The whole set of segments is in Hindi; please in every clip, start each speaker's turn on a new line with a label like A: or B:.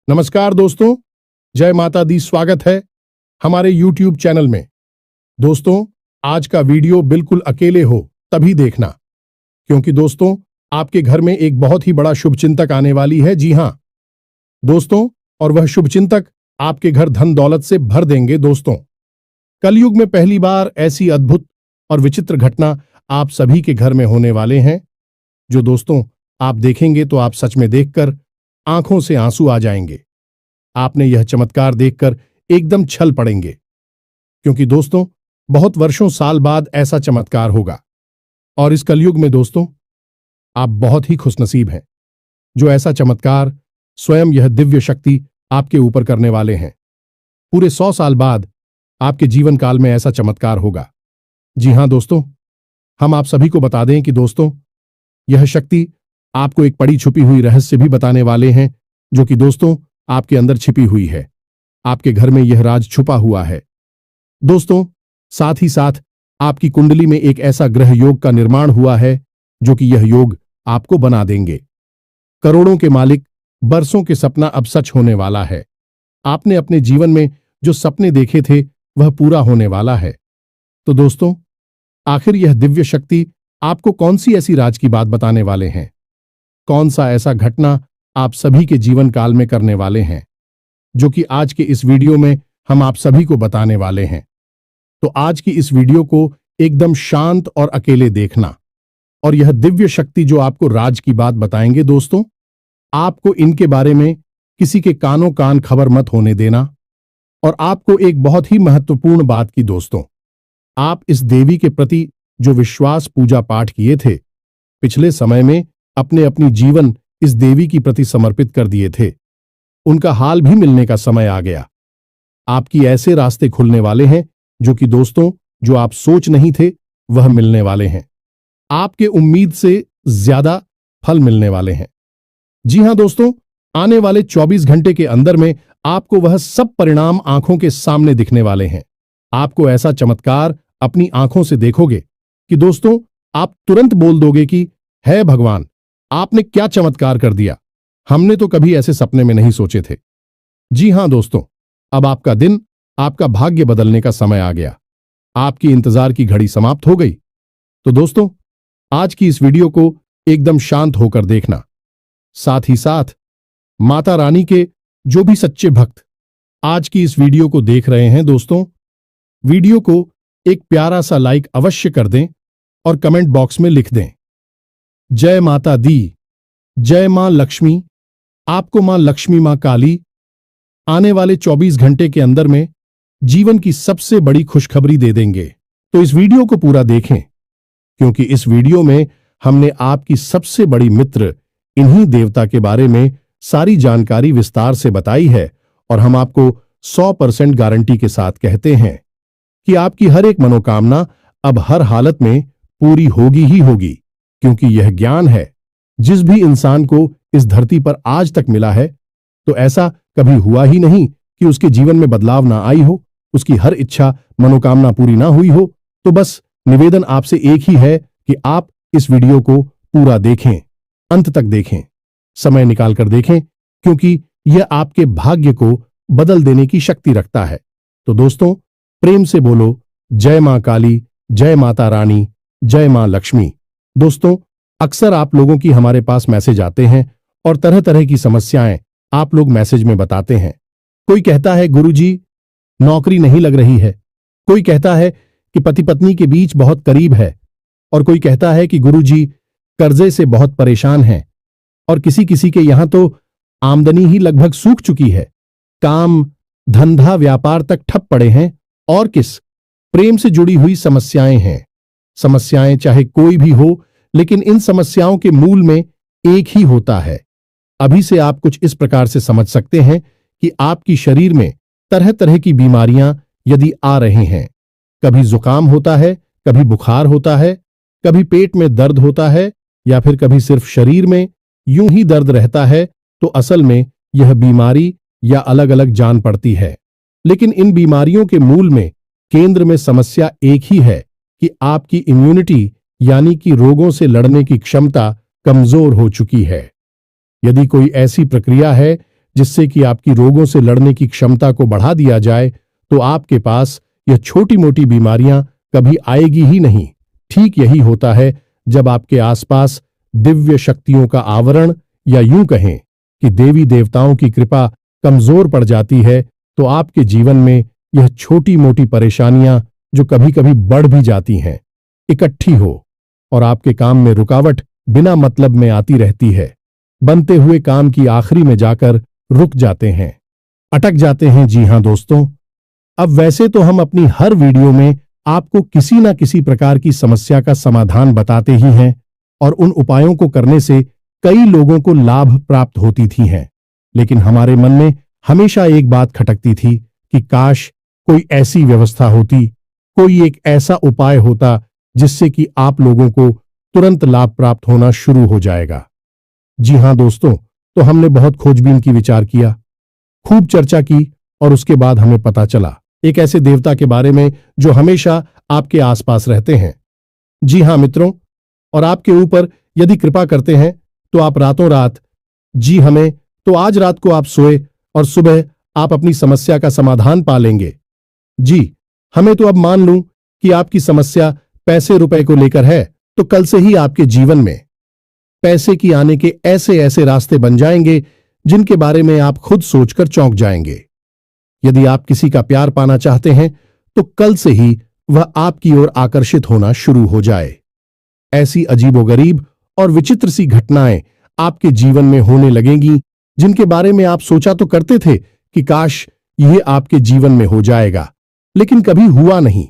A: नमस्कार दोस्तों, जय माता दी। स्वागत है हमारे YouTube चैनल में। दोस्तों, आज का वीडियो बिल्कुल अकेले हो तभी देखना, क्योंकि दोस्तों आपके घर में एक बहुत ही बड़ा शुभचिंतक आने वाली है। जी हां दोस्तों, और वह शुभचिंतक आपके घर धन दौलत से भर देंगे। दोस्तों, कलयुग में पहली बार ऐसी अद्भुत और विचित्र घटना आप सभी के घर में होने वाले हैं, जो दोस्तों आप देखेंगे तो आप सच में देखकर आंखों से आंसू आ जाएंगे। आपने यह चमत्कार देखकर एकदम छल पड़ेंगे, क्योंकि दोस्तों बहुत वर्षों साल बाद ऐसा चमत्कार होगा। और इस कलयुग में दोस्तों आप बहुत ही खुशनसीब हैं, जो ऐसा चमत्कार स्वयं यह दिव्य शक्ति आपके ऊपर करने वाले हैं। पूरे 100 साल बाद आपके जीवन काल में ऐसा चमत्कार होगा। जी हां दोस्तों, हम आप सभी को बता दें कि दोस्तों यह शक्ति आपको एक पड़ी छुपी हुई रहस्य भी बताने वाले हैं, जो कि दोस्तों आपके अंदर छिपी हुई है। आपके घर में यह राज छुपा हुआ है। दोस्तों, साथ ही साथ आपकी कुंडली में एक ऐसा ग्रह योग का निर्माण हुआ है, जो कि यह योग आपको बना देंगे करोड़ों के मालिक। बरसों के सपना अब सच होने वाला है। आपने अपने जीवन में जो सपने देखे थे वह पूरा होने वाला है। तो दोस्तों, आखिर यह दिव्य शक्ति आपको कौन सी ऐसी राज की बात बताने वाले हैं? कौन सा ऐसा घटना आप सभी के जीवन काल में करने वाले हैं, जो कि आज के इस वीडियो में हम आप सभी को बताने वाले हैं। तो आज की इस वीडियो को एकदम शांत और अकेले देखना, और यह दिव्य शक्ति जो आपको राज की बात बताएंगे दोस्तों, आपको इनके बारे में किसी के कानों कान खबर मत होने देना। और आपको एक बहुत ही महत्वपूर्ण बात की दोस्तों, आप इस देवी के प्रति जो विश्वास पूजा पाठ किए थे पिछले समय में, अपने अपनी जीवन इस देवी की प्रति समर्पित कर दिए थे, उनका हाल भी मिलने का समय आ गया। आपकी ऐसे रास्ते खुलने वाले हैं जो कि दोस्तों जो आप सोच नहीं थे वह मिलने वाले हैं। आपके उम्मीद से ज्यादा फल मिलने वाले हैं। जी हां दोस्तों, आने वाले 24 घंटे के अंदर में आपको वह सब परिणाम आंखों के सामने दिखने वाले हैं। आपको ऐसा चमत्कार अपनी आंखों से देखोगे कि दोस्तों आप तुरंत बोल दोगे कि है भगवान, आपने क्या चमत्कार कर दिया, हमने तो कभी ऐसे सपने में नहीं सोचे थे। जी हां दोस्तों, अब आपका दिन, आपका भाग्य बदलने का समय आ गया। आपकी इंतजार की घड़ी समाप्त हो गई। तो दोस्तों आज की इस वीडियो को एकदम शांत होकर देखना। साथ ही साथ माता रानी के जो भी सच्चे भक्त आज की इस वीडियो को देख रहे हैं दोस्तों, वीडियो को एक प्यारा सा लाइक अवश्य कर दें और कमेंट बॉक्स में लिख दें, जय माता दी, जय मां लक्ष्मी। आपको मां लक्ष्मी, मां काली आने वाले 24 घंटे के अंदर में जीवन की सबसे बड़ी खुशखबरी दे देंगे। तो इस वीडियो को पूरा देखें, क्योंकि इस वीडियो में हमने आपकी सबसे बड़ी मित्र इन्हीं देवता के बारे में सारी जानकारी विस्तार से बताई है। और हम आपको 100% गारंटी के साथ कहते हैं कि आपकी हर एक मनोकामना अब हर हालत में पूरी होगी ही होगी, क्योंकि यह ज्ञान है जिस भी इंसान को इस धरती पर आज तक मिला है, तो ऐसा कभी हुआ ही नहीं कि उसके जीवन में बदलाव ना आई हो, उसकी हर इच्छा मनोकामना पूरी ना हुई हो। तो बस निवेदन आपसे एक ही है कि आप इस वीडियो को पूरा देखें, अंत तक देखें, समय निकालकर देखें, क्योंकि यह आपके भाग्य को बदल देने की शक्ति रखता है। तो दोस्तों प्रेम से बोलो, जय मां काली, जय माता रानी, जय मां लक्ष्मी। दोस्तों अक्सर आप लोगों की हमारे पास मैसेज आते हैं और तरह तरह की समस्याएं आप लोग मैसेज में बताते हैं। कोई कहता है गुरुजी नौकरी नहीं लग रही है, कोई कहता है कि पति पत्नी के बीच बहुत करीब है, और कोई कहता है कि गुरुजी कर्जे से बहुत परेशान हैं, और किसी किसी के यहां तो आमदनी ही लगभग सूख चुकी है, काम धंधा व्यापार तक ठप पड़े हैं, और किस प्रेम से जुड़ी हुई समस्याएं हैं। समस्याएं चाहे कोई भी हो, लेकिन इन समस्याओं के मूल में एक ही होता है। अभी से आप कुछ इस प्रकार से समझ सकते हैं कि आपकी शरीर में तरह तरह की बीमारियां यदि आ रही हैं, कभी जुकाम होता है, कभी बुखार होता है, कभी पेट में दर्द होता है, या फिर कभी सिर्फ शरीर में यूं ही दर्द रहता है, तो असल में यह बीमारी या अलग अलग जान पड़ती है। लेकिन इन बीमारियों के मूल में, केंद्र में समस्या एक ही है कि आपकी इम्यूनिटी यानी कि रोगों से लड़ने की क्षमता कमजोर हो चुकी है। यदि कोई ऐसी प्रक्रिया है जिससे कि आपकी रोगों से लड़ने की क्षमता को बढ़ा दिया जाए, तो आपके पास यह छोटी मोटी बीमारियां कभी आएगी ही नहीं। ठीक यही होता है जब आपके आसपास दिव्य शक्तियों का आवरण, या यूं कहें कि देवी देवताओं की कृपा कमजोर पड़ जाती है, तो आपके जीवन में यह छोटी मोटी परेशानियां, जो कभी कभी बढ़ भी जाती हैं, इकट्ठी हो और आपके काम में रुकावट बिना मतलब में आती रहती है। बनते हुए काम की आखिरी में जाकर रुक जाते हैं, अटक जाते हैं। जी हां दोस्तों, अब वैसे तो हम अपनी हर वीडियो में आपको किसी न किसी प्रकार की समस्या का समाधान बताते ही हैं, और उन उपायों को करने से कई लोगों को लाभ प्राप्त होती थी हैं। लेकिन हमारे मन में हमेशा एक बात खटकती थी कि काश कोई ऐसी व्यवस्था होती, कोई एक ऐसा उपाय होता जिससे कि आप लोगों को तुरंत लाभ प्राप्त होना शुरू हो जाएगा। जी हां दोस्तों, तो हमने बहुत खोजबीन की, विचार किया, खूब चर्चा की, और उसके बाद हमें पता चला एक ऐसे देवता के बारे में जो हमेशा आपके आसपास रहते हैं। जी हां मित्रों, और आपके ऊपर यदि कृपा करते हैं तो आप रातों रात, जी हमें तो आज रात को आप सोए और सुबह आप अपनी समस्या का समाधान पा लेंगे। जी हमें तो अब मान लूं कि आपकी समस्या पैसे रुपए को लेकर है, तो कल से ही आपके जीवन में पैसे की आने के ऐसे ऐसे रास्ते बन जाएंगे जिनके बारे में आप खुद सोचकर चौंक जाएंगे। यदि आप किसी का प्यार पाना चाहते हैं तो कल से ही वह आपकी ओर आकर्षित होना शुरू हो जाए। ऐसी अजीबोगरीब और विचित्र सी घटनाएं आपके जीवन में होने लगेंगी जिनके बारे में आप सोचा तो करते थे कि काश यह आपके जीवन में हो जाएगा, लेकिन कभी हुआ नहीं।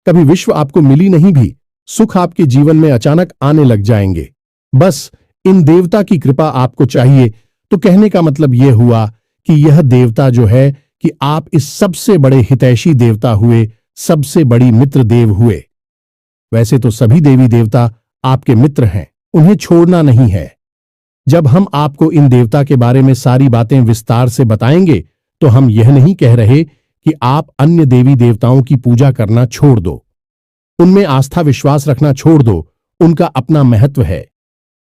A: कभी विश्व आपको मिली नहीं भी। सुख आपके जीवन में अचानक आने लग जाएंगे। बस इन देवता की कृपा आपको चाहिए। तो कहने का मतलब यह हुआ कि यह देवता जो है कि आप इस सबसे बड़े हितैषी देवता हुए, सबसे बड़ी मित्र देव हुए। वैसे तो सभी देवी देवता आपके मित्र हैं, उन्हें छोड़ना नहीं है। जब हम आपको इन देवता के बारे में सारी बातें विस्तार से बताएंगे तो हम यह नहीं कह रहे कि आप अन्य देवी देवताओं की पूजा करना छोड़ दो, उनमें आस्था विश्वास रखना छोड़ दो। उनका अपना महत्व है,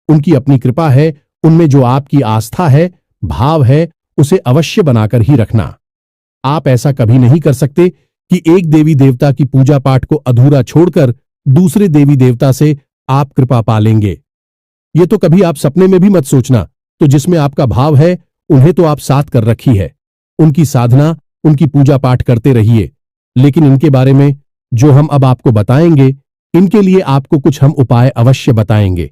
A: उनकी अपनी कृपा है। उनमें जो आपकी आस्था है, भाव है, उसे अवश्य बनाकर ही रखना। आप ऐसा कभी नहीं कर सकते कि एक देवी देवता की पूजा पाठ को अधूरा छोड़कर दूसरे देवी देवता से आप कृपा पा लेंगे। ये तो कभी आप सपने में भी मत सोचना। तो जिसमें आपका भाव है उन्हें तो आप साथ कर रखी है, उनकी साधना, उनकी पूजा पाठ करते रहिए। लेकिन इनके बारे में जो हम अब आपको बताएंगे, इनके लिए आपको कुछ हम उपाय अवश्य बताएंगे।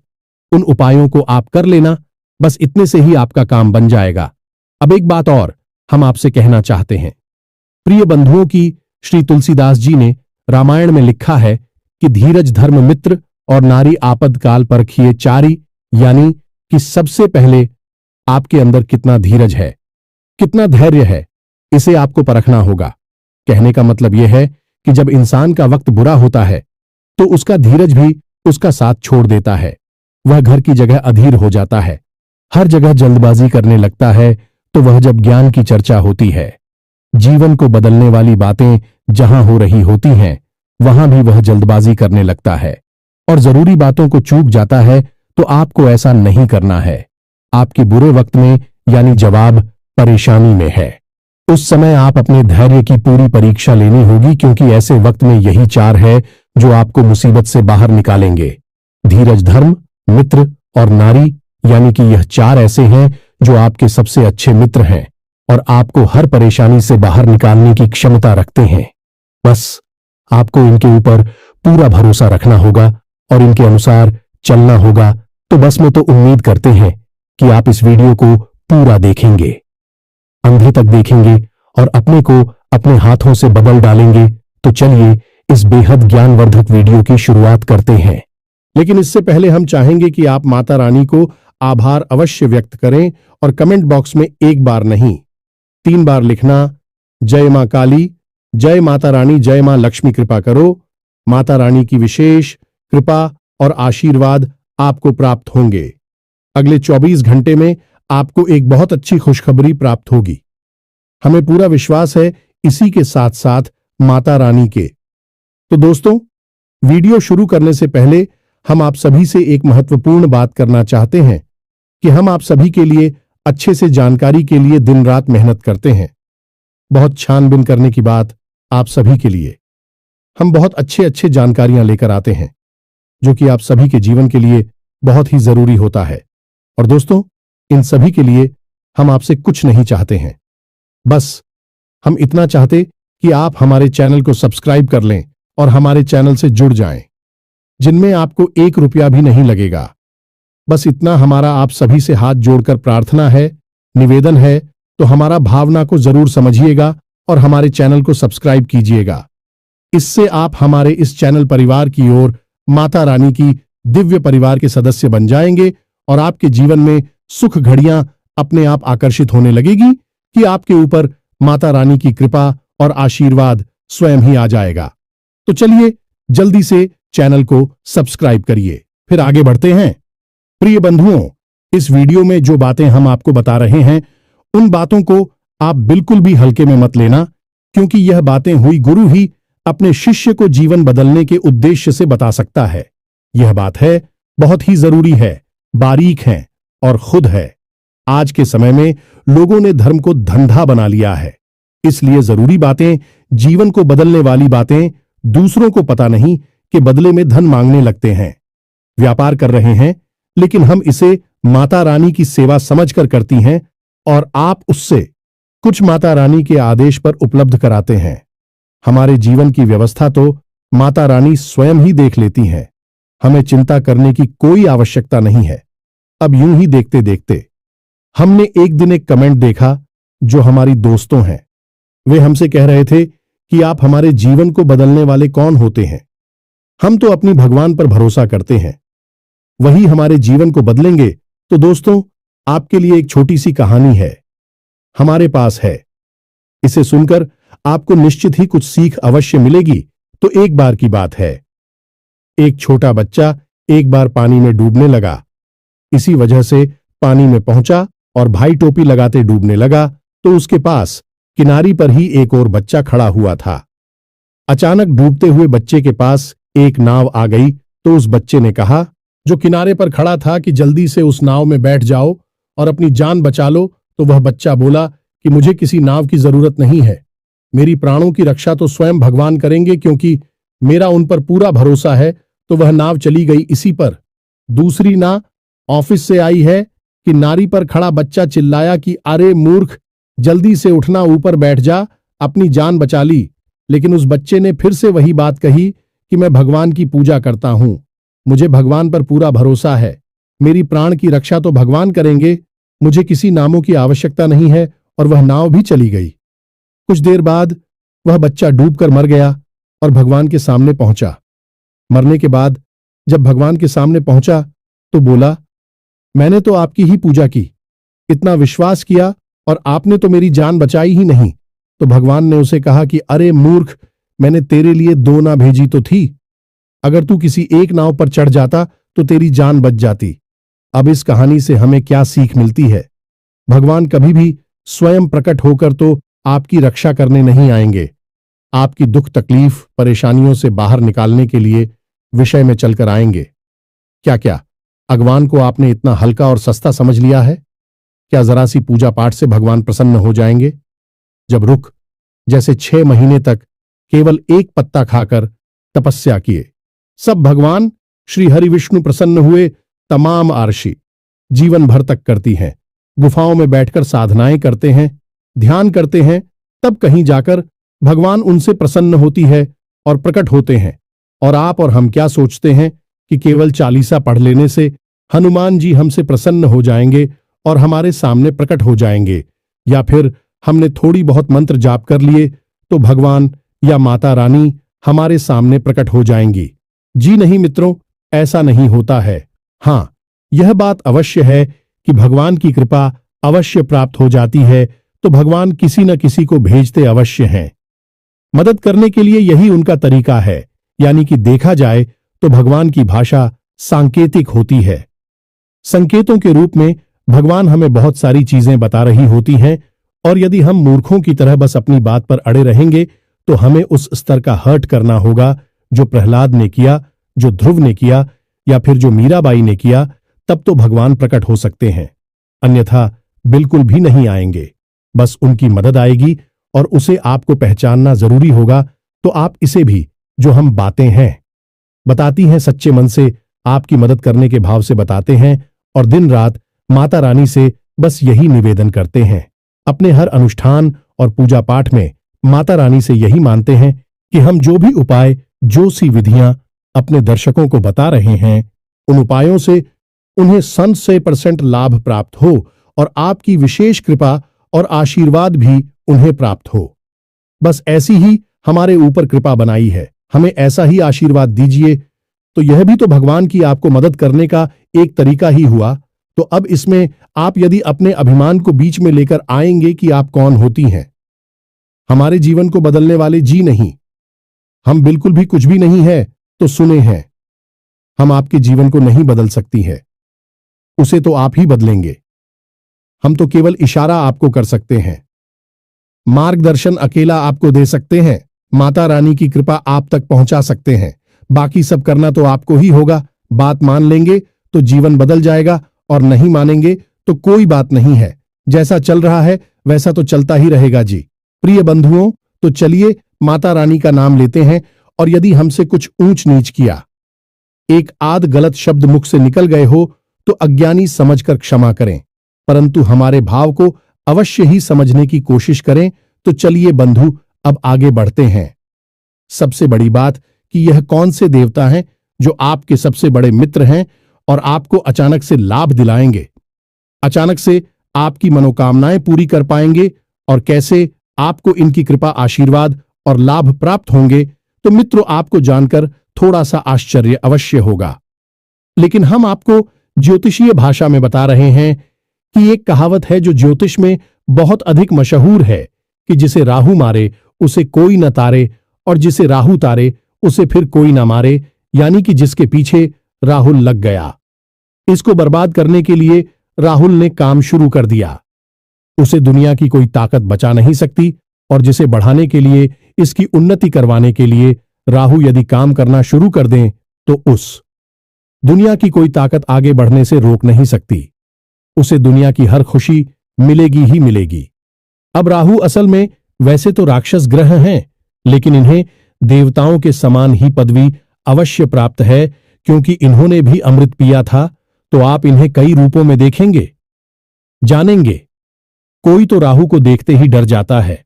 A: उन उपायों को आप कर लेना, बस इतने से ही आपका काम बन जाएगा। अब एक बात और हम आपसे कहना चाहते हैं। प्रिय बंधुओं की श्री तुलसीदास जी ने रामायण में लिखा है कि धीरज धर्म मित्र और नारी आपद काल परखिए चारी, यानी कि सबसे पहले आपके अंदर कितना धीरज है, कितना धैर्य है, इसे आपको परखना होगा। कहने का मतलब यह है कि जब इंसान का वक्त बुरा होता है तो उसका धीरज भी उसका साथ छोड़ देता है। वह घर की जगह अधीर हो जाता है, हर जगह जल्दबाजी करने लगता है। तो वह जब ज्ञान की चर्चा होती है, जीवन को बदलने वाली बातें जहां हो रही होती हैं, वहां भी वह जल्दबाजी करने लगता है और जरूरी बातों को चूक जाता है। तो आपको ऐसा नहीं करना है। आपके बुरे वक्त में, यानी जवाब परेशानी में है, उस समय आप अपने धैर्य की पूरी परीक्षा लेनी होगी, क्योंकि ऐसे वक्त में यही चार है जो आपको मुसीबत से बाहर निकालेंगे। धीरज धर्म मित्र और नारी, यानी कि यह चार ऐसे हैं जो आपके सबसे अच्छे मित्र हैं और आपको हर परेशानी से बाहर निकालने की क्षमता रखते हैं। बस आपको इनके ऊपर पूरा भरोसा रखना होगा और इनके अनुसार चलना होगा। तो बस मैं तो उम्मीद करते हैं कि आप इस वीडियो को पूरा देखेंगे, अंधे तक देखेंगे और अपने को अपने हाथों से बदल डालेंगे। तो चलिए इस बेहद ज्ञानवर्धक वीडियो की शुरुआत करते हैं। लेकिन इससे पहले हम चाहेंगे कि आप माता रानी को आभार अवश्य व्यक्त करें और कमेंट बॉक्स में एक बार नहीं 3 बार लिखना, जय मां काली, जय माता रानी, जय मां लक्ष्मी कृपा करो। माता रानी की विशेष कृपा और आशीर्वाद आपको प्राप्त होंगे। अगले 24 घंटे में आपको एक बहुत अच्छी खुशखबरी प्राप्त होगी। हमें पूरा विश्वास है इसी के साथ साथ माता रानी के। तो दोस्तों, वीडियो शुरू करने से पहले हम आप सभी से एक महत्वपूर्ण बात करना चाहते हैं कि हम आप सभी के लिए अच्छे से जानकारी के लिए दिन रात मेहनत करते हैं। बहुत छानबीन करने की बात आप सभी के लिए। हम बहुत अच्छे अच्छे जानकारियां लेकर आते हैं जो कि आप सभी के जीवन के लिए बहुत ही जरूरी होता है। और दोस्तों, इन सभी के लिए हम आपसे कुछ नहीं चाहते हैं, बस हम इतना चाहते कि आप हमारे चैनल को सब्सक्राइब कर लें और हमारे चैनल से जुड़ जाएं, जिनमें आपको 1 रुपया भी नहीं लगेगा। बस इतना हमारा आप सभी से हाथ जोड़कर प्रार्थना है, निवेदन है, तो हमारा भावना को जरूर समझिएगा और हमारे चैनल को सब्सक्राइब कीजिएगा। इससे आप हमारे इस चैनल परिवार की ओर माता रानी की दिव्य परिवार के सदस्य बन जाएंगे और आपके जीवन में सुख घड़ियां अपने आप आकर्षित होने लगेगी कि आपके ऊपर माता रानी की कृपा और आशीर्वाद स्वयं ही आ जाएगा। तो चलिए जल्दी से चैनल को सब्सक्राइब करिए। फिर आगे बढ़ते हैं। प्रिय बंधुओं, इस वीडियो में जो बातें हम आपको बता रहे हैं उन बातों को आप बिल्कुल भी हल्के में मत लेना, क्योंकि यह बातें हुई गुरु ही अपने शिष्य को जीवन बदलने के उद्देश्य से बता सकता है। यह बात है, बहुत ही जरूरी है, बारीक है और खुद है। आज के समय में लोगों ने धर्म को धंधा बना लिया है, इसलिए जरूरी बातें, जीवन को बदलने वाली बातें दूसरों को पता नहीं कि बदले में धन मांगने लगते हैं। व्यापार कर रहे हैं, लेकिन हम इसे माता रानी की सेवा समझकर करती हैं और आप उससे कुछ माता रानी के आदेश पर उपलब्ध कराते हैं। हमारे जीवन की व्यवस्था तो माता रानी स्वयं ही देख लेती हैं। हमें चिंता करने की कोई आवश्यकता नहीं है। अब यूं ही देखते देखते हमने एक दिन एक कमेंट देखा जो हमारी दोस्तों हैं। वे हमसे कह रहे थे कि आप हमारे जीवन को बदलने वाले कौन होते हैं? हम तो अपनी भगवान पर भरोसा करते हैं, वही हमारे जीवन को बदलेंगे। तो दोस्तों, आपके लिए एक छोटी सी कहानी है, हमारे पास है। इसे सुनकर आपको निश्चित ही कुछ सीख अवश्य मिलेगी। तो एक बार की बात है, एक छोटा बच्चा एक बार पानी में डूबने लगा। इसी वजह से पानी में पहुंचा और भाई टोपी लगाते डूबने लगा तो उसके पास किनारी पर ही एक और बच्चा खड़ा हुआ था। अचानक डूबते हुए बच्चे के पास एक नाव आ गई तो उस बच्चे ने कहा, जो किनारे पर खड़ा था, कि जल्दी से उस नाव में बैठ जाओ और अपनी जान बचा लो। तो वह बच्चा बोला कि मुझे किसी नाव की जरूरत नहीं है, मेरी प्राणों की रक्षा तो स्वयं भगवान करेंगे, क्योंकि मेरा उन पर पूरा भरोसा है। तो वह नाव चली गई इसी पर। दूसरी ना ऑफिस से आई है कि नारी पर खड़ा बच्चा चिल्लाया कि अरे मूर्ख, जल्दी से उठना, ऊपर बैठ जा, अपनी जान बचा ली। लेकिन उस बच्चे ने फिर से वही बात कही कि मैं भगवान की पूजा करता हूं, मुझे भगवान पर पूरा भरोसा है, मेरी प्राण की रक्षा तो भगवान करेंगे, मुझे किसी नामों की आवश्यकता नहीं है। और वह नाव भी चली गई। कुछ देर बाद वह बच्चा डूबकर मर गया और भगवान के सामने पहुंचा। मरने के बाद जब भगवान के सामने पहुंचा तो बोला, मैंने तो आपकी ही पूजा की, इतना विश्वास किया और आपने तो मेरी जान बचाई ही नहीं। तो भगवान ने उसे कहा कि अरे मूर्ख, मैंने तेरे लिए 2 नाव भेजी तो थी, अगर तू किसी एक नाव पर चढ़ जाता तो तेरी जान बच जाती। अब इस कहानी से हमें क्या सीख मिलती है? भगवान कभी भी स्वयं प्रकट होकर तो आपकी रक्षा करने नहीं आएंगे, आपकी दुख तकलीफ परेशानियों से बाहर निकालने के लिए विषय में चलकर आएंगे। क्या भगवान को आपने इतना हल्का और सस्ता समझ लिया है? क्या जरा सी पूजा पाठ से भगवान प्रसन्न हो जाएंगे? जब रुख जैसे 6 महीने तक केवल एक पत्ता खाकर तपस्या किए, सब भगवान श्री हरि विष्णु प्रसन्न हुए। तमाम आरशी जीवन भर तक करती हैं, गुफाओं में बैठकर साधनाएं करते हैं, ध्यान करते हैं, तब कहीं जाकर भगवान उनसे प्रसन्न होती है और प्रकट होते हैं। और आप और हम क्या सोचते हैं कि केवल चालीसा पढ़ लेने से हनुमान जी हमसे प्रसन्न हो जाएंगे और हमारे सामने प्रकट हो जाएंगे, या फिर हमने थोड़ी बहुत मंत्र जाप कर लिए तो भगवान या माता रानी हमारे सामने प्रकट हो जाएंगी। जी नहीं मित्रों, ऐसा नहीं होता है। हाँ, यह बात अवश्य है कि भगवान की कृपा अवश्य प्राप्त हो जाती है तो भगवान किसी न किसी को भेजते अवश्य हैं। मदद करने के लिए यही उनका तरीका है, यानी कि देखा जाए तो भगवान की भाषा सांकेतिक होती है। संकेतों के रूप में भगवान हमें बहुत सारी चीजें बता रही होती हैं, और यदि हम मूर्खों की तरह बस अपनी बात पर अड़े रहेंगे तो हमें उस स्तर का हर्ट करना होगा जो प्रहलाद ने किया, जो ध्रुव ने किया, या फिर जो मीराबाई ने किया। तब तो भगवान प्रकट हो सकते हैं, अन्यथा बिल्कुल भी नहीं आएंगे। बस उनकी मदद आएगी और उसे आपको पहचानना जरूरी होगा। तो आप इसे भी, जो हम बातें हैं बताती हैं, सच्चे मन से आपकी मदद करने के भाव से बताते हैं और दिन रात माता रानी से बस यही निवेदन करते हैं। अपने हर अनुष्ठान और पूजा पाठ में माता रानी से यही मानते हैं कि हम जो भी उपाय, जो सी विधियां अपने दर्शकों को बता रहे हैं, उन उपायों से उन्हें 100% लाभ प्राप्त हो और आपकी विशेष कृपा और आशीर्वाद भी उन्हें प्राप्त हो। बस ऐसी ही हमारे ऊपर कृपा बनाई है, हमें ऐसा ही आशीर्वाद दीजिए। तो यह भी तो भगवान की आपको मदद करने का एक तरीका ही हुआ। तो अब इसमें आप यदि अपने अभिमान को बीच में लेकर आएंगे कि आप कौन होती हैं, हमारे जीवन को बदलने वाले जी नहीं, हम बिल्कुल भी कुछ भी नहीं है, तो सुने हैं, हम आपके जीवन को नहीं बदल सकती है, उसे तो आप ही बदलेंगे। हम तो केवल इशारा आपको कर सकते हैं, मार्गदर्शन अकेला आपको दे सकते हैं, माता रानी की कृपा आप तक पहुंचा सकते हैं। बाकी सब करना तो आपको ही होगा। बात मान लेंगे तो जीवन बदल जाएगा और नहीं मानेंगे तो कोई बात नहीं है। जैसा चल रहा है वैसा तो चलता ही रहेगा जी। प्रिय बंधुओं, तो चलिए माता रानी का नाम लेते हैं और यदि हमसे कुछ ऊंच नीच किया, एक आध गलत शब्द मुख से निकल गए हो तो अज्ञानी समझकर क्षमा करें, परंतु हमारे भाव को अवश्य ही समझने की कोशिश करें। तो चलिए बंधु, अब आगे बढ़ते हैं। सबसे बड़ी बात कि यह कौन से देवता हैं जो आपके सबसे बड़े मित्र हैं और आपको अचानक से लाभ दिलाएंगे, अचानक से आपकी मनोकामनाएं पूरी कर पाएंगे, और कैसे आपको इनकी कृपा, आशीर्वाद और लाभ प्राप्त होंगे। तो मित्रों, आपको जानकर थोड़ा सा आश्चर्य अवश्य होगा, लेकिन हम आपको ज्योतिषीय भाषा में बता रहे हैं कि एक कहावत है जो ज्योतिष में बहुत अधिक मशहूर है कि जिसे राहु मारे उसे कोई न तारे, और जिसे राहु तारे उसे फिर कोई न मारे, यानी कि जिसके पीछे राहुल लग गया, इसको बर्बाद करने के लिए राहुल ने काम शुरू कर दिया, उसे दुनिया की कोई ताकत बचा नहीं सकती। और जिसे बढ़ाने के लिए, इसकी उन्नति करवाने के लिए राहु यदि काम करना शुरू कर दें तो उस दुनिया की कोई ताकत आगे बढ़ने से रोक नहीं सकती, उसे दुनिया की हर खुशी मिलेगी ही मिलेगी। अब राहु असल में वैसे तो राक्षस ग्रह हैं, लेकिन इन्हें देवताओं के समान ही पदवी अवश्य प्राप्त है, क्योंकि इन्होंने भी अमृत पिया था। तो आप इन्हें कई रूपों में देखेंगे, जानेंगे। कोई तो राहु को देखते ही डर जाता है।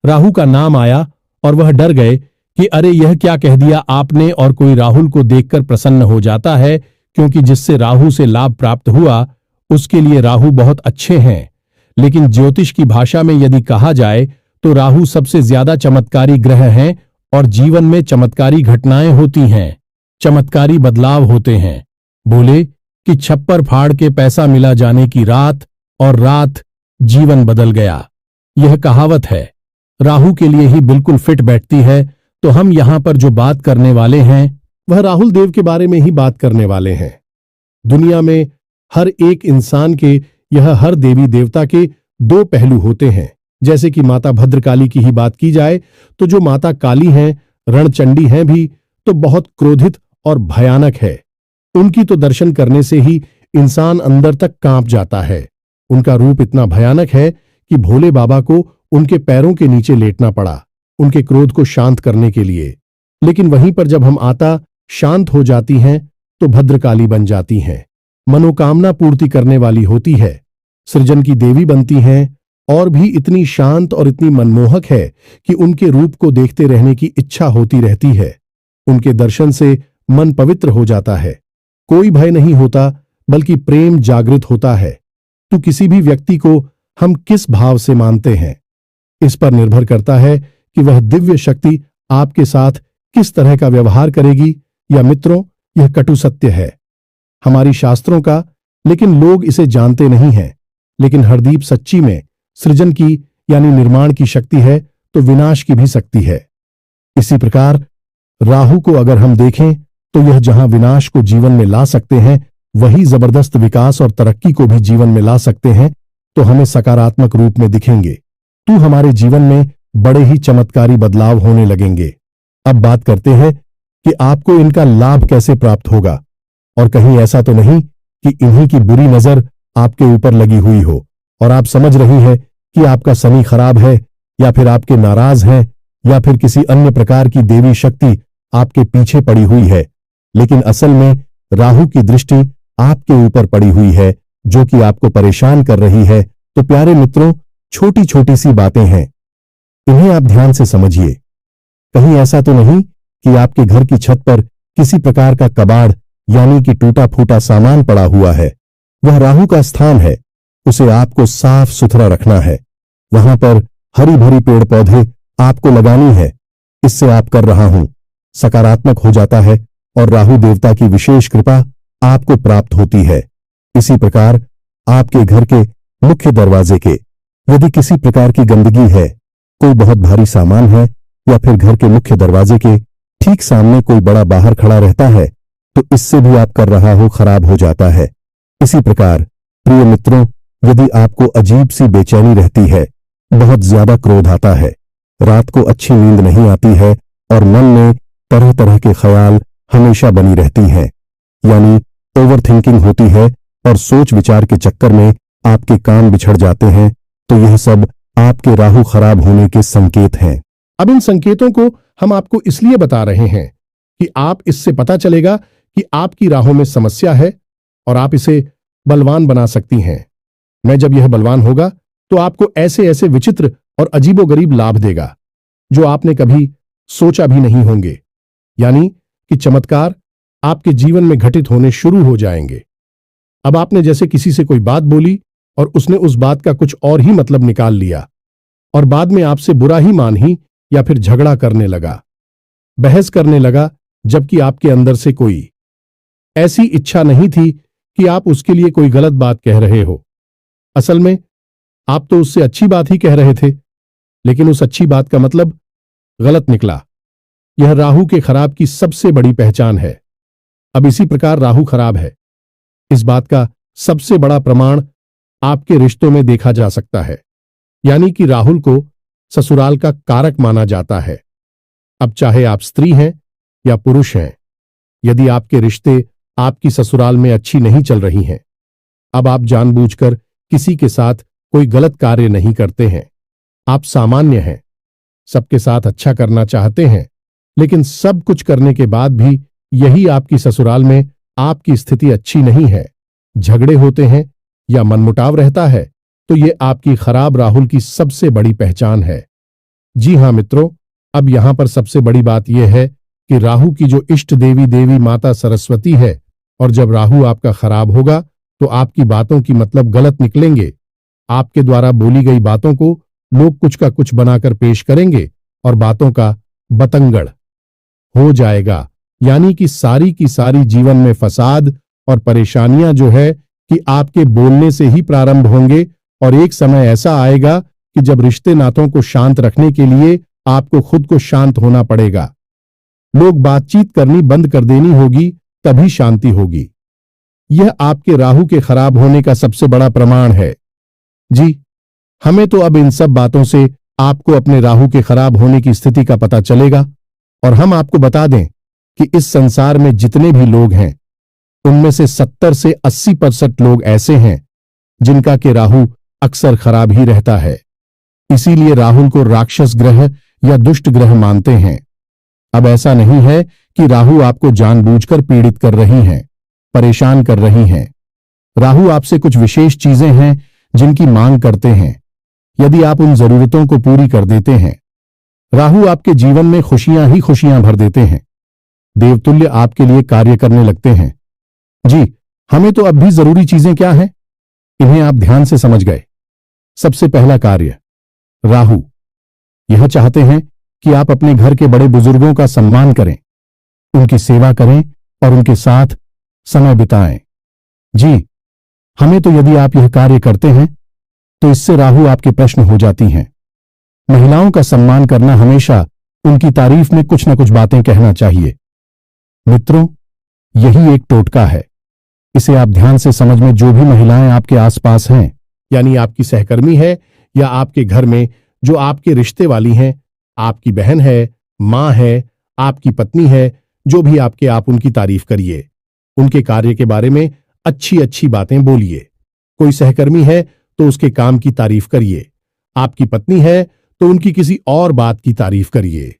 A: राहु का नाम आया और वह डर गए कि अरे यह क्या कह दिया आपने, और कोई राहुल को देखकर प्रसन्न हो जाता है, क्योंकि जिससे राहु से लाभ प्राप्त हुआ उसके लिए राहु बहुत अच्छे हैं। लेकिन ज्योतिष की भाषा में यदि कहा जाए तो राहु सबसे ज्यादा चमत्कारी ग्रह हैं और जीवन में चमत्कारी घटनाएं होती हैं, चमत्कारी बदलाव होते हैं। बोले कि छप्पर फाड़ के पैसा मिला जाने की रात, और रात जीवन बदल गया। यह कहावत है, राहु के लिए ही बिल्कुल फिट बैठती है। तो हम यहां पर जो बात करने वाले हैं वह राहुल देव के बारे में ही बात करने वाले हैं। दुनिया में हर एक इंसान के, यह हर देवी देवता के दो पहलू होते हैं। जैसे कि माता भद्रकाली की ही बात की जाए तो जो माता काली हैं, रणचंडी हैं भी, तो बहुत क्रोधित और भयानक है। उनकी तो दर्शन करने से ही इंसान अंदर तक कांप जाता है। उनका रूप इतना भयानक है कि भोले बाबा को उनके पैरों के नीचे लेटना पड़ा उनके क्रोध को शांत करने के लिए। लेकिन वहीं पर जब हम आता शांत हो जाती हैं तो भद्रकाली बन जाती हैं, मनोकामना पूर्ति करने वाली होती है, सृजन की देवी बनती हैं, और भी इतनी शांत और इतनी मनमोहक है कि उनके रूप को देखते रहने की इच्छा होती रहती है। उनके दर्शन से मन पवित्र हो जाता है, कोई भय नहीं होता, बल्कि प्रेम जागृत होता है। तो किसी भी व्यक्ति को हम किस भाव से मानते हैं, इस पर निर्भर करता है कि वह दिव्य शक्ति आपके साथ किस तरह का व्यवहार करेगी। या मित्रों, यह कटु सत्य है हमारी शास्त्रों का, लेकिन लोग इसे जानते नहीं हैं। लेकिन हरदीप सच्ची में सृजन की यानी निर्माण की शक्ति है तो विनाश की भी शक्ति है। इसी प्रकार राहु को अगर हम देखें तो यह जहां विनाश को जीवन में ला सकते हैं, वही जबरदस्त विकास और तरक्की को भी जीवन में ला सकते हैं। तो हमें सकारात्मक रूप में दिखेंगे, तो हमारे जीवन में बड़े ही चमत्कारी बदलाव होने लगेंगे। अब बात करते हैं कि आपको इनका लाभ कैसे प्राप्त होगा, और कहीं ऐसा तो नहीं कि इन्हीं की बुरी नजर आपके ऊपर लगी हुई हो।
B: और आप समझ रही है कि आपका शनि खराब है, या फिर आपके नाराज हैं, या फिर किसी अन्य प्रकार की देवी शक्ति आपके पीछे पड़ी हुई है। लेकिन असल में राहु की दृष्टि आपके ऊपर पड़ी हुई है, जो कि आपको परेशान कर रही है। तो प्यारे मित्रों, छोटी छोटी सी बातें हैं, इन्हें आप ध्यान से समझिए। कहीं ऐसा तो नहीं कि आपके घर की छत पर किसी प्रकार का कबाड़ यानी कि टूटा फूटा सामान पड़ा हुआ है। वह राहु का स्थान है, उसे आपको साफ सुथरा रखना है। वहां पर हरी भरी पेड़ पौधे आपको लगानी है। इससे आप कर रहा हूं सकारात्मक हो जाता है और राहु देवता की विशेष कृपा आपको प्राप्त होती है। इसी प्रकार आपके घर के मुख्य दरवाजे के यदि किसी प्रकार की गंदगी है, कोई बहुत भारी सामान है, या फिर घर के मुख्य दरवाजे के ठीक सामने कोई बड़ा बाहर खड़ा रहता है, तो इससे भी आप कर रहा हो खराब हो जाता है। इसी प्रकार प्रिय मित्रों, यदि आपको अजीब सी बेचैनी रहती है, बहुत ज्यादा क्रोध आता है, रात को अच्छी नींद नहीं आती है और मन में तरह तरह के ख्याल हमेशा बनी रहती हैं, यानी ओवर थिंकिंग होती है और सोच विचार के चक्कर में आपके काम बिछड़ जाते हैं, तो यह सब आपके राहु खराब होने के संकेत हैं।
A: अब इन संकेतों को हम आपको इसलिए बता रहे हैं कि आप इससे पता चलेगा कि आपकी राहों में समस्या है और आप इसे बलवान बना सकती हैं। मैं जब यह बलवान होगा तो आपको ऐसे ऐसे विचित्र और अजीबोगरीब लाभ देगा जो आपने कभी सोचा भी नहीं होंगे, यानी कि चमत्कार आपके जीवन में घटित होने शुरू हो जाएंगे। अब आपने जैसे किसी से कोई बात बोली और उसने उस बात का कुछ और ही मतलब निकाल लिया और बाद में आपसे बुरा ही मान ही या फिर झगड़ा करने लगा, बहस करने लगा, जबकि आपके अंदर से कोई ऐसी इच्छा नहीं थी कि आप उसके लिए कोई गलत बात कह रहे हो। असल में आप तो उससे अच्छी बात ही कह रहे थे, लेकिन उस अच्छी बात का मतलब गलत निकला। यह राहु के खराब की सबसे बड़ी पहचान है। अब इसी प्रकार राहु खराब है, इस बात का सबसे बड़ा प्रमाण आपके रिश्तों में देखा जा सकता है, यानी कि राहुल को ससुराल का कारक माना जाता है। अब चाहे आप स्त्री हैं या पुरुष हैं, यदि आपके रिश्ते आपकी ससुराल में अच्छी नहीं चल रही हैं, अब आप जानबूझकर किसी के साथ कोई गलत कार्य नहीं करते हैं। आप सामान्य हैं, सबके साथ अच्छा करना चाहते हैं, लेकिन सब कुछ करने के बाद भी यही आपकी ससुराल में आपकी स्थिति अच्छी नहीं है, झगड़े होते हैं या मनमुटाव रहता है, तो ये आपकी खराब राहुल की सबसे बड़ी पहचान है। जी हां मित्रों, अब यहां पर सबसे बड़ी बात यह है कि राहु की जो इष्ट देवी माता सरस्वती है, और जब राहु आपका खराब होगा तो आपकी बातों की मतलब गलत निकलेंगे। आपके द्वारा बोली गई बातों को लोग कुछ का कुछ बनाकर पेश करेंगे और बातों का बतंगड़ हो जाएगा, यानी कि सारी की सारी जीवन में फसाद और परेशानियां जो है कि आपके बोलने से ही प्रारंभ होंगे, और एक समय ऐसा आएगा कि जब रिश्ते नातों को शांत रखने के लिए आपको खुद को शांत होना पड़ेगा। लोग बातचीत करनी बंद कर देनी होगी, तभी शांति होगी। यह आपके राहु के खराब होने का सबसे बड़ा प्रमाण है। जी, हमें तो अब इन सब बातों से आपको अपने राहु के खराब होने की स्थिति का पता चलेगा, और हम आपको बता दें कि इस संसार में जितने भी लोग हैं, उनमें से 70 से 80% लोग ऐसे हैं जिनका के राहु अक्सर खराब ही रहता है। इसीलिए राहुल को राक्षस ग्रह या दुष्ट ग्रह मानते हैं। अब ऐसा नहीं है कि राहु आपको जानबूझकर पीड़ित कर रही हैं, परेशान कर रही हैं। राहु आपसे कुछ विशेष चीजें हैं जिनकी मांग करते हैं। यदि आप उन जरूरतों को पूरी कर देते हैं, राहु आपके जीवन में खुशियां ही खुशियां भर देते हैं, देवतुल्य आपके लिए कार्य करने लगते हैं। जी, हमें तो अब भी जरूरी चीजें क्या हैं, इन्हें आप ध्यान से समझ गए। सबसे पहला कार्य, राहु यह चाहते हैं कि आप अपने घर के बड़े बुजुर्गों का सम्मान करें, उनकी सेवा करें और उनके साथ समय बिताएं। जी, हमें तो यदि आप यह कार्य करते हैं तो इससे राहु आपके प्रश्न हो जाती हैं। महिलाओं का सम्मान करना, हमेशा उनकी तारीफ में कुछ न कुछ बातें कहना चाहिए। मित्रों, यही एक टोटका है, इसे आप ध्यान से समझ में। जो भी महिलाएं आपके आसपास हैं, यानी आपकी सहकर्मी है या आपके घर में जो आपके रिश्ते वाली हैं, आपकी बहन है, मां है, आपकी पत्नी है, जो भी आपके, आप उनकी तारीफ करिए, उनके कार्य के बारे में अच्छी अच्छी बातें बोलिए। कोई सहकर्मी है तो उसके काम की तारीफ करिए। आपकी पत्नी है तो उनकी किसी और बात की तारीफ करिए।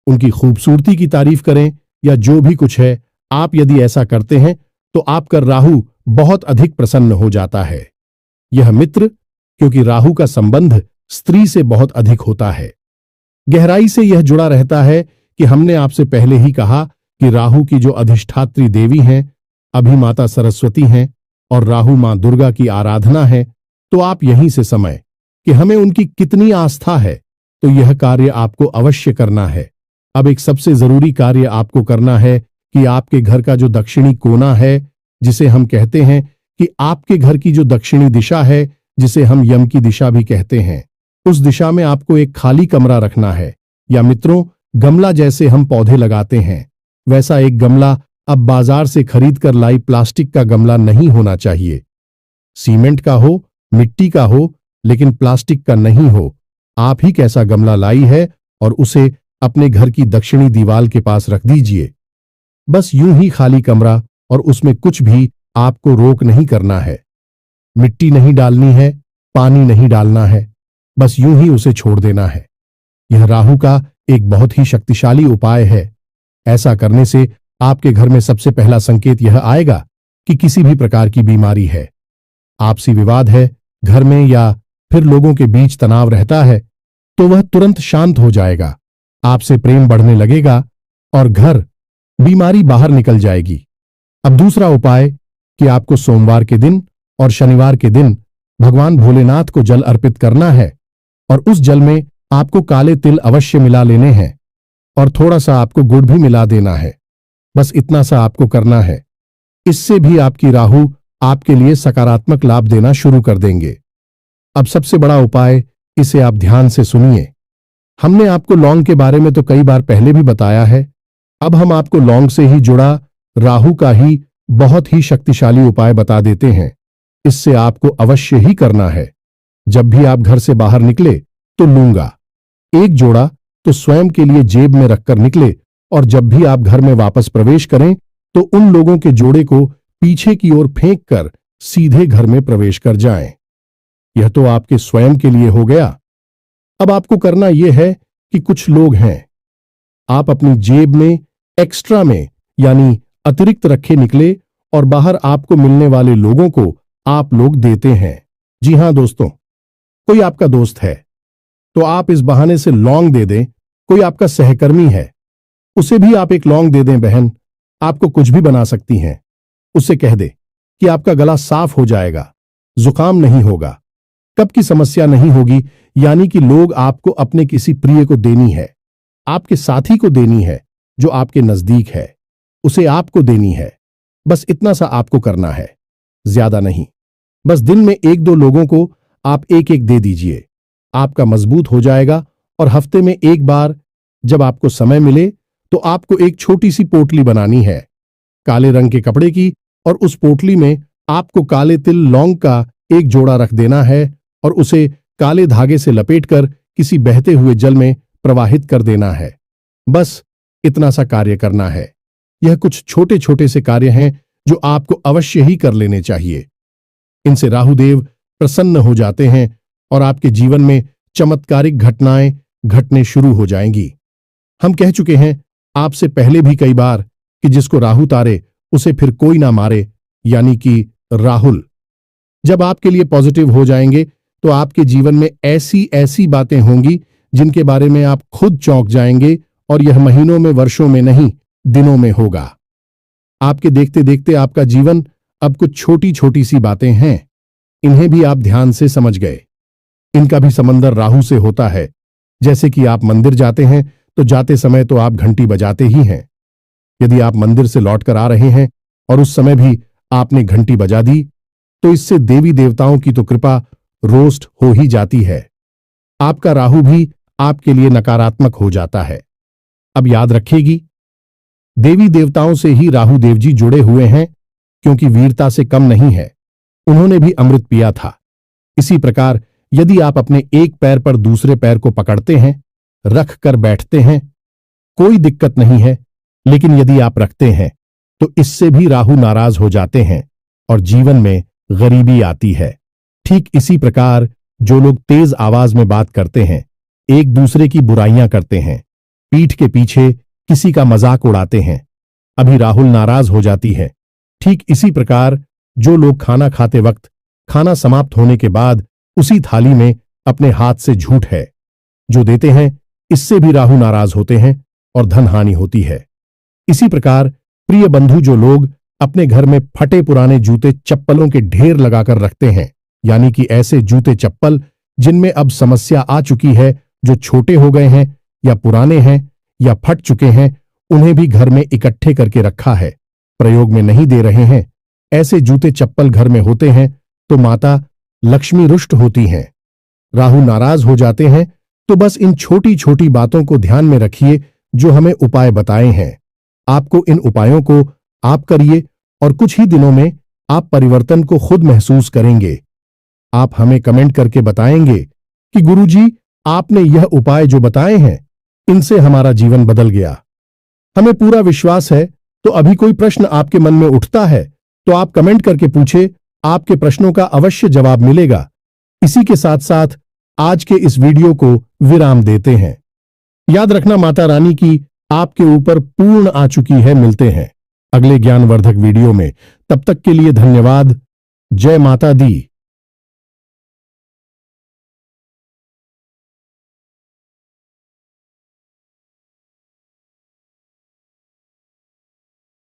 A: उनकी खूबसूरती की तारीफ करें या जो भी कुछ है, आप यदि ऐसा करते हैं तो आपका राहु बहुत अधिक प्रसन्न हो जाता है। यह मित्र, क्योंकि राहु का संबंध स्त्री से बहुत अधिक होता है, गहराई से यह जुड़ा रहता है कि हमने आपसे पहले ही कहा कि राहु की जो अधिष्ठात्री देवी हैं अभी माता सरस्वती हैं और राहु मां दुर्गा की आराधना है। तो आप यहीं से समझ कि हमें उनकी कितनी आस्था है, तो यह कार्य आपको अवश्य करना है। अब एक सबसे जरूरी कार्य आपको करना है कि आपके घर का जो दक्षिणी कोना है, जिसे हम कहते हैं कि आपके घर की जो दक्षिणी दिशा है, जिसे हम यम की दिशा भी कहते हैं, उस दिशा में आपको एक खाली कमरा रखना है। या मित्रों, गमला जैसे हम पौधे लगाते हैं, वैसा एक गमला अब बाजार से खरीद कर लाई प्लास्टिक का गमला नहीं होना चाहिए। सीमेंट का हो, मिट्टी का हो, लेकिन प्लास्टिक का नहीं हो। आप ही कैसा गमला लाई है और उसे अपने घर की दक्षिणी दीवार के पास रख दीजिए। बस यूं ही खाली कमरा, और उसमें कुछ भी आपको रोक नहीं करना है। मिट्टी नहीं डालनी है, पानी नहीं डालना है, बस यूं ही उसे छोड़ देना है। यह राहु का एक बहुत ही शक्तिशाली उपाय है। ऐसा करने से आपके घर में सबसे पहला संकेत यह आएगा कि किसी भी प्रकार की बीमारी है, आपसी विवाद है घर में, या फिर लोगों के बीच तनाव रहता है, तो वह तुरंत शांत हो जाएगा। आपसे प्रेम बढ़ने लगेगा और घर बीमारी बाहर निकल जाएगी। अब दूसरा उपाय कि आपको सोमवार के दिन और शनिवार के दिन भगवान भोलेनाथ को जल अर्पित करना है, और उस जल में आपको काले तिल अवश्य मिला लेने हैं और थोड़ा सा आपको गुड़ भी मिला देना है। बस इतना सा आपको करना है। इससे भी आपकी राहु आपके लिए सकारात्मक लाभ देना शुरू कर देंगे। अब सबसे बड़ा उपाय, इसे आप ध्यान से सुनिए। हमने आपको लौंग के बारे में तो कई बार पहले भी बताया है। अब हम आपको लौंग से ही जुड़ा राहु का ही बहुत ही शक्तिशाली उपाय बता देते हैं। इससे आपको अवश्य ही करना है। जब भी आप घर से बाहर निकले तो लूंगा एक जोड़ा तो स्वयं के लिए जेब में रखकर निकले, और जब भी आप घर में वापस प्रवेश करें तो उन लोगों के जोड़े को पीछे की ओर फेंक कर सीधे घर में प्रवेश कर जाएं। यह तो आपके स्वयं के लिए हो गया। अब आपको करना यह है कि कुछ लोग हैं, आप अपनी जेब में एक्स्ट्रा में यानी अतिरिक्त रखे निकले और बाहर आपको मिलने वाले लोगों को आप लोग देते हैं। जी हां दोस्तों, कोई आपका दोस्त है तो आप इस बहाने से लौंग दे दें। कोई आपका सहकर्मी है, उसे भी आप एक लौंग दे दें। बहन आपको कुछ भी बना सकती हैं। उससे कह दे कि आपका गला साफ हो जाएगा, जुकाम नहीं होगा, कब की समस्या नहीं होगी। यानी कि लोग आपको अपने किसी प्रिय को देनी है, आपके साथी को देनी है जो आपके नजदीक है, उसे आपको देनी है। बस इतना सा आपको करना है, ज्यादा नहीं। बस दिन में एक दो लोगों को आप एक एक दे दीजिए, आपका मजबूत हो जाएगा। और हफ्ते में एक बार जब आपको समय मिले तो आपको एक छोटी सी पोटली बनानी है काले रंग के कपड़े की, और उस पोटली में आपको काले तिल लौंग का एक जोड़ा रख देना है और उसे काले धागे से लपेटकर किसी बहते हुए जल में प्रवाहित कर देना है। बस इतना सा कार्य करना है। यह कुछ छोटे छोटे से कार्य हैं जो आपको अवश्य ही कर लेने चाहिए। इनसे राहुदेव प्रसन्न हो जाते हैं और आपके जीवन में चमत्कारिक घटनाएं घटने शुरू हो जाएंगी। हम कह चुके हैं आपसे पहले भी कई बार कि जिसको राहु तारे उसे फिर कोई ना मारे, यानी कि राहुल जब आपके लिए पॉजिटिव हो जाएंगे तो आपके जीवन में ऐसी ऐसी बातें होंगी जिनके बारे में आप खुद चौंक जाएंगे, और यह महीनों में, वर्षों में नहीं, दिनों में होगा। आपके देखते देखते आपका जीवन अब कुछ छोटी छोटी सी बातें हैं, इन्हें भी आप ध्यान से समझ गए। इनका भी समंदर राहु से होता है। जैसे कि आप मंदिर जाते हैं तो जाते समय तो आप घंटी बजाते ही हैं। यदि आप मंदिर से लौटकर आ रहे हैं और उस समय भी आपने घंटी बजा दी तो इससे देवी देवताओं की तो कृपा रोस्ट हो ही जाती है। आपका राहु भी आपके लिए नकारात्मक हो जाता है। अब याद रखेगी, देवी देवताओं से ही राहु देव जी जुड़े हुए हैं, क्योंकि वीरता से कम नहीं है, उन्होंने भी अमृत पिया था। इसी प्रकार यदि आप अपने एक पैर पर दूसरे पैर को पकड़ते हैं, रख कर बैठते हैं, कोई दिक्कत नहीं है, लेकिन यदि आप रखते हैं तो इससे भी राहु नाराज हो जाते हैं और जीवन में गरीबी आती है।
B: ठीक इसी प्रकार जो लोग तेज आवाज में बात करते हैं, एक दूसरे की बुराइयां करते हैं, पीठ के पीछे किसी का मजाक उड़ाते हैं, अभी राहुल नाराज हो जाती है। ठीक इसी प्रकार जो लोग खाना खाते वक्त खाना समाप्त होने के बाद उसी थाली में अपने हाथ से झूठ है जो देते हैं, इससे भी राहु नाराज होते हैं और धन हानि होती है। इसी प्रकार प्रिय बंधु जो लोग अपने घर में फटे पुराने जूते चप्पलों के ढेर लगाकर रखते हैं, यानी कि ऐसे जूते चप्पल जिनमें अब समस्या आ चुकी है, जो छोटे हो गए हैं या पुराने हैं या फट चुके हैं, उन्हें भी घर में इकट्ठे करके रखा है, प्रयोग में नहीं दे रहे हैं, ऐसे जूते चप्पल घर में होते हैं तो माता लक्ष्मी रुष्ट होती हैं, राहु नाराज हो जाते हैं। तो बस इन छोटी छोटी बातों को ध्यान में रखिए जो हमें उपाय बताए हैं। आपको इन उपायों को आप करिए और कुछ ही दिनों में आप परिवर्तन को खुद महसूस करेंगे। आप हमें कमेंट करके बताएंगे कि गुरुजी, आपने यह उपाय जो बताए हैं, इनसे हमारा जीवन बदल गया। हमें पूरा विश्वास है। तो अभी कोई प्रश्न आपके मन में उठता है तो आप कमेंट करके पूछे, आपके प्रश्नों का अवश्य जवाब मिलेगा। इसी के साथ साथ आज के इस वीडियो को विराम देते हैं। याद रखना, माता रानी की आपके ऊपर पूर्ण आ चुकी है। मिलते हैं अगले ज्ञानवर्धक वीडियो में। तब तक के लिए धन्यवाद। जय माता दी।